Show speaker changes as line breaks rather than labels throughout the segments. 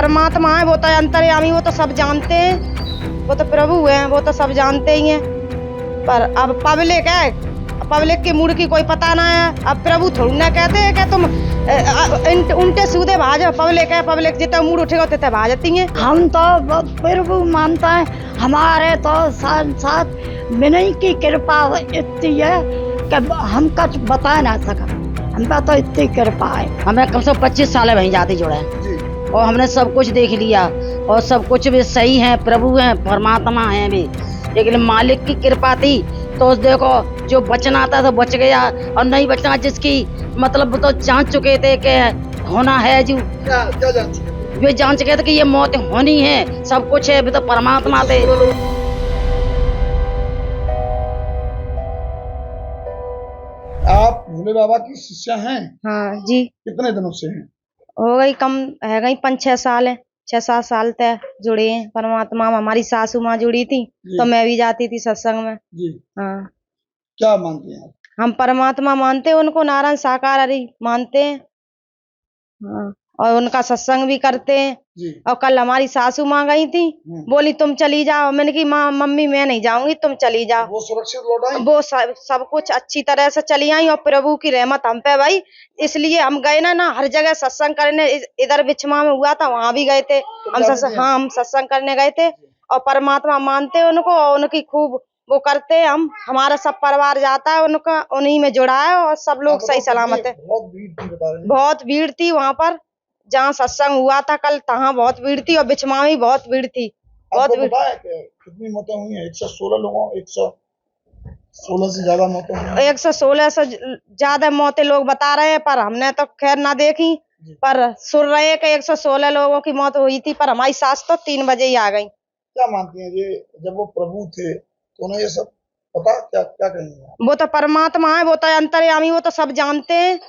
परमात्मा है, वो तो अंतर्यामी, वो तो सब जानते हैं, वो तो प्रभु हैं, वो तो सब जानते ही हैं। पर अब पब्लिक है, पब्लिक की मूड की कोई पता ना है। अब प्रभु थोड़ी ना कहते हैं कि तुम उल्टे सीधे भाजो। पब्लिक है, पब्लिक जितना मूड उठेगा उतने भाजती है।
हम तो प्रभु मानता है, हमारे तो साथ विनय की कृपा इतनी है कि हम कुछ बता ना सका। हम पे तो इतनी कृपा है।
हमें कम से कम 25 साल है वहीं जाते जुड़े हैं और हमने सब कुछ देख लिया और सब कुछ भी सही है, प्रभु हैं, परमात्मा हैं भी, लेकिन मालिक की कृपा थी तो देखो जो बचना था तो बच गया और नहीं बचना जिसकी मतलब तो जान चुके थे कि होना है जो
क्या जान चुके
वे जान चुके थे कि ये मौत होनी है, सब कुछ है, तो परमात्मा थे।
आप भोले बाबा की शिष्या हैं?
हाँ जी,
कितने दिनों से हैं?
हो गई कम है गई 5-6 साल है, 6-7 साल तक जुड़े हैं परमात्मा में। हमारी सासू माँ जुड़ी थी तो मैं भी जाती थी सत्संग में
जी।
हाँ।
क्या मानते हैं आप?
हम परमात्मा मानते हैं उनको, नारायण साकार हरि मानते हैं हाँ, और उनका सत्संग भी करते हैं।
जी।
और कल हमारी सासू माँ गई थी, बोली तुम चली जाओ। मैंने की माँ मम्मी मैं नहीं जाऊंगी, तुम चली जाओ।
वो सुरक्षित लौट आई?
वो सब कुछ अच्छी तरह से चली आई और प्रभु की रहमत हम पे भाई, इसलिए हम गए ना हर जगह सत्संग करने। इधर बिछमा में हुआ था वहां भी गए थे हम सत्संग। हाँ, हम सत्संग करने गए थे और परमात्मा मानते हैं उनको और उनकी खूब वो करते हैं। हम हमारा सब परिवार जाता है उनका, उन्हीं में जुड़ा है और सब लोग सही सलामत है। बहुत भीड़ थी वहाँ पर जहाँ सत्संग हुआ था कल, तहाँ बहुत भीड़ थी और बिछमा में बहुत भीड़ थी। बहुत भीड़।
कितनी मौतें हुई हैं? 116 लोगों 116 से ज्यादा मौतें हुई हैं।
116 से ज्यादा मौतें लोग बता रहे हैं, पर हमने तो खैर ना देखी, पर सुन रहे हैं कि 116 लोगों की मौत हुई थी। पर हमारी सास तो 3 बजे ही आ गई।
क्या मानती हैं ये, जब वो प्रभु थे तो उन्हें ये सब पता? क्या क्या कहेंगे?
वो तो परमात्मा है, वो तो अंतर्यामी, वो तो सब जानते हैं,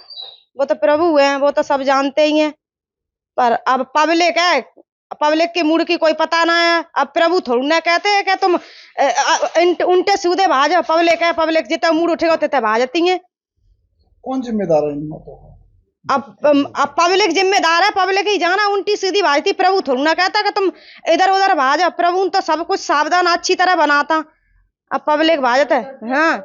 वो तो प्रभु हैं, वो तो सब जानते ही हैं। पर अब पब्लिक है, पब्लिक की मूड की कोई पता ना है। अब प्रभु थोड़ी ना कहते हैं कि तुम उल्टे सीधे भाजो। पब्लिक है, पब्लिक जितना मूड उठेगा उतने भाजती है।
कौन जिम्मेदार है इन मौतों का?
अब पब्लिक जिम्मेदार है, पब्लिक ही जाना उल्टी सीधी भाजती। प्रभु थोड़ी ना कहता कि तुम इधर उधर भाजो। प्रभु तो सब कुछ सावधान अच्छी तरह बनाता, अब पब्लिक भाजत है। हाँ,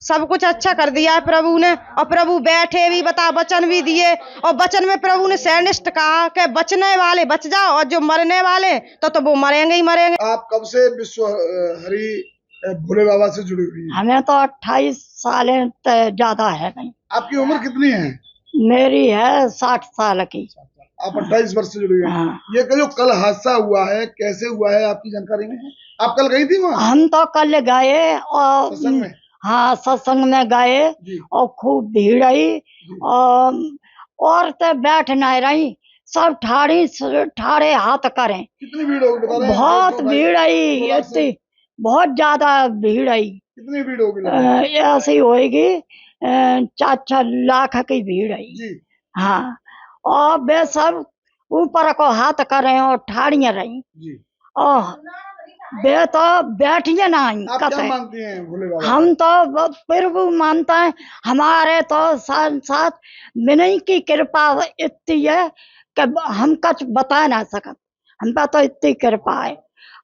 सब कुछ अच्छा कर दिया है प्रभु ने। और प्रभु बैठे भी बता वचन भी दिए और वचन में प्रभु ने सैनिष्ठ कहा कि बचने वाले बच जाओ और जो मरने वाले तो वो मरेंगे ही मरेंगे।
आप कब से विश्व हरि भोले बाबा से जुड़ी हुई हैं?
हमें तो 28 साल ज्यादा है नहीं।
आपकी उम्र कितनी है?
मेरी है 60 साल की।
आप 28 वर्ष से जुड़ी हुई हैं।
हाँ।
ये जो कल हादसा हुआ है कैसे हुआ है आपकी जानकारी में है? आप कल गई थी वहाँ?
हम तो कल गए और
सत्संग में?
हाँ, सत्संग में गए और खूब भीड़ आई और औरतें बैठ नहीं रही, सब ठाड़े हाथ करें।
कितनी भीड़ होगी बता रहे हैं?
बहुत भीड़ आई, इतनी बहुत ज्यादा भीड़ आई।
कितनी भीड़ होगी?
ऐसी होएगी 4-4 लाख की भीड़ आई
जी।
हाँ, और वे सब ऊपर को हाथ करें और ठाड़ियां रही
जी।
और वे तो बैठिए ना।
आप क्या मानती हैं भोले बाबा?
हम तो प्रभु मानता है, हमारे तो साथ विनय की कृपा इतनी है कि हम कुछ बता ना सकत। हम पे तो इतनी कृपा है,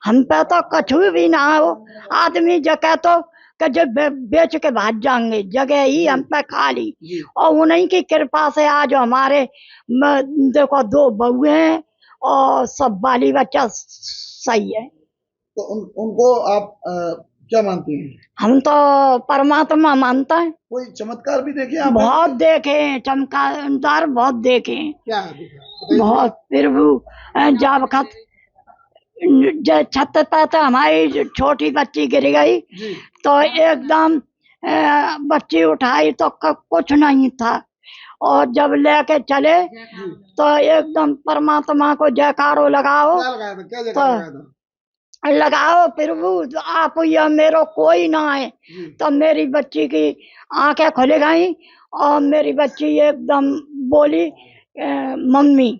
हम पे तो कुछ भी ना हो। आदमी जगह तो जब बेच के भाग जाएंगे, जगह ही हम पे खाली। और उन्हीं की कृपा से आज हमारे देखो 2 बहुएं हैं और सब बाली बच्चा सही है।
तो उनको आप क्या मानती हैं?
हम तो परमात्मा मानता है।
कोई चमत्कार भी देखे आप?
बहुत देखे, चमत्कार बहुत देखे।
क्या
बहुत प्रभु जब छत पे तो हमारी छोटी बच्ची गिर गई तो एकदम बच्ची उठाई तो कुछ नहीं था और जब लेके चले तो एकदम परमात्मा को जयकारो लगाओ। तो लगाओ प्रभु आप, यह मेरो कोई ना है। तो मेरी बच्ची की आंखें खुल गई और मेरी बच्ची एकदम बोली मम्मी।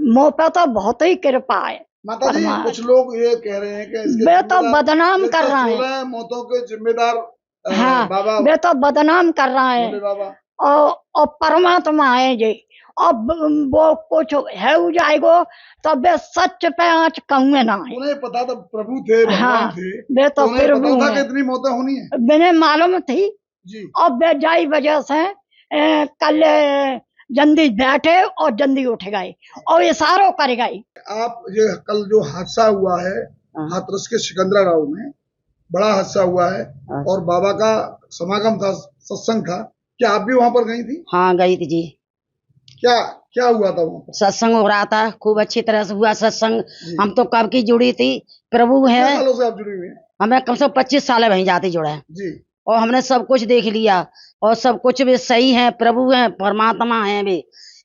मुँह पे तो बहुत ही कृपा है।
माता जी, कुछ लोग ये कह रहे हैं कि
वे तो बदनाम कर रहे हैं
मौतों के जिम्मेदार
हाँ,
बाबा।
वे तो बदनाम कर रहे हैं और परमात्मा है जी अब वो कुछ है हो जाएगो तो वे सच पे आँच कहूँगे ना है।
उन्हें पता था प्रभु थे, भगवान
हाँ,
थे,
वे तो
उन्हें
प्रभु
पता था कि
हैं।
इतनी मौतें होनी है।
मैंने मालूम थी।
जी
अब वे जाई वजह से कल जल्दी बैठे और जल्दी उठ गए और इशारों कर गए।
आप ये कल जो हादसा हुआ है हाथरस के सिकंदरा गांव में, बड़ा हादसा हुआ है और बाबा का समागम था, सत्संग था, क्या आप भी वहां पर गई थी?
हाँ गई थी जी।
क्या क्या हुआ था वहां पर?
सत्संग हो रहा था, खूब अच्छी तरह से हुआ सत्संग।
जी।
हम तो कब की जुड़ी थी, प्रभु
कितने
है,
सालों से आप जुड़ी हुई हैं?
हमें कम से कम 25 साल है वहीं जाते जुड़ा है
जी
और हमने सब कुछ देख लिया और सब कुछ भी सही है, प्रभु है, परमात्मा है भी।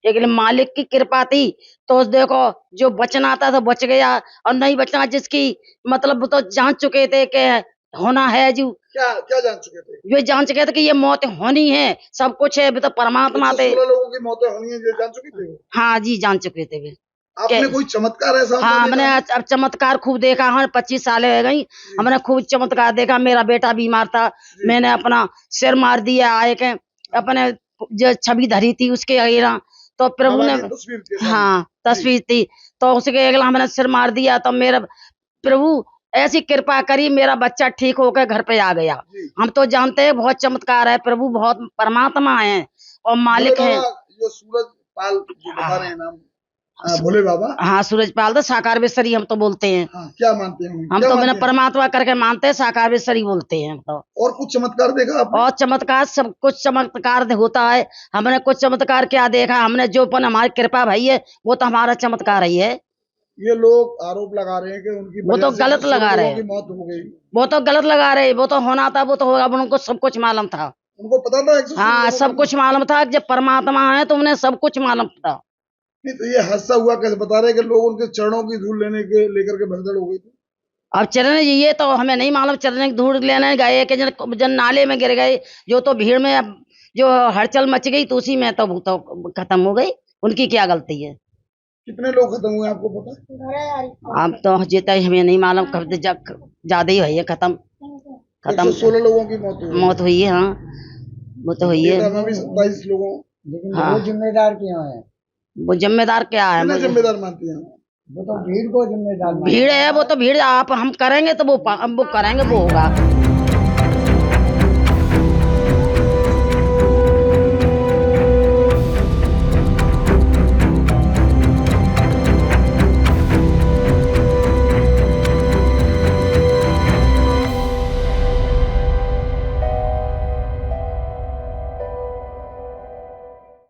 लेकिन मालिक की कृपा थी तो देखो जो बचना था तो बच गया और नहीं बचना जिसकी मतलब वो तो जान चुके थे कि होना है, जो
क्या क्या जान चुके थे?
जो जान चुके थे कि ये मौत होनी है, सब कुछ है, अभी तो परमात्मा थे।
16 लोगों की मौतें होनी है, ये जान चुके थे वो?
हाँ जी जान चुके थे वे।
आपने कोई चमत्कार ऐसा
हाँ
होता
हमने
देखा?
अब चमत्कार खूब देखा। हाँ 25 साल हो गई, हमने खूब चमत्कार देखा। मेरा बेटा बीमार था, मैंने अपना सिर मार दिया आए के अपने जो छवि धरी थी उसके अगेला, तो प्रभु
बाबा
ने
की तस्वीर के सामने।
हाँ तस्वीर थी तो उसके अगला हमने सिर मार दिया तो मेरा प्रभु ऐसी कृपा करी, मेरा बच्चा ठीक होकर घर पे आ गया।
जी।
हम तो जानते हैं बहुत चमत्कार है, प्रभु बहुत परमात्मा है और मालिक
भोले
है।
बाबा, जो सूरज पाल जो बता रहे हैं नाम, भोले बाबा,
हाँ सूरजपाल तो साकार बेसरी हम तो बोलते हैं।
हाँ क्या मानते हैं?
हम
क्या
तो
मानते
मैंने
हैं?
परमात्मा करके मानते हैं, साकार बेसरी बोलते हैं हम तो।
और कुछ चमत्कार देखा आपने?
और चमत्कार, सब कुछ चमत्कार होता है। हमने कुछ चमत्कार क्या देखा, हमने जो पन हमारी कृपा भई है वो तो हमारा चमत्कार ही है।
ये लोग आरोप लगा रहे हैं कि उनकी
वो
वजह
तो
से
गलत
16
लगा रहे
लोगों
हैं।
की मौत हो गई।
वो तो गलत लगा रहे, वो तो होना था वो तो होगा, उनको सब कुछ मालूम था।
उनको पता था 116
हाँ
लोगों
सब
की
कुछ मालूम था, जब परमात्मा है तो उन्हें सब कुछ मालूम था।
मौत। नहीं तो ये हादसा हुआ कैसे? बता रहे हैं कि लोग उनके चरणों की धूल लेकर के भगदड़ हो गई थी।
अब चरण ये तो हमें नहीं मालूम, चरण की धूल लेने गए कि जन नाले में गिर गए, जो तो भीड़ में अब जो हलचल मच गई तो उसी में तो वो तो खत्म हो गई, उनकी क्या गलती है।
कितने लोग खत्म हुए आपको पता?
अब तो जीता ही हमें नहीं मालूम, कब ज्यादा ही हुई है, खत्म
116 लोगों की मौत हुई।
मौत हुई है। हाँ वो तो हुई है।
डेटा में भी 27 लोगों।
लेकिन
हाँ।
वो जिम्मेदार क्यों है?
वो जिम्मेदार क्या है,
कितने जिम्मेदार मानती हैं?
वो तो भीड़ को जिम्मेदार मानते
भीड़
हैं।
है, वो तो भीड़ आप हम करेंगे तो वो करेंगे, वो होगा।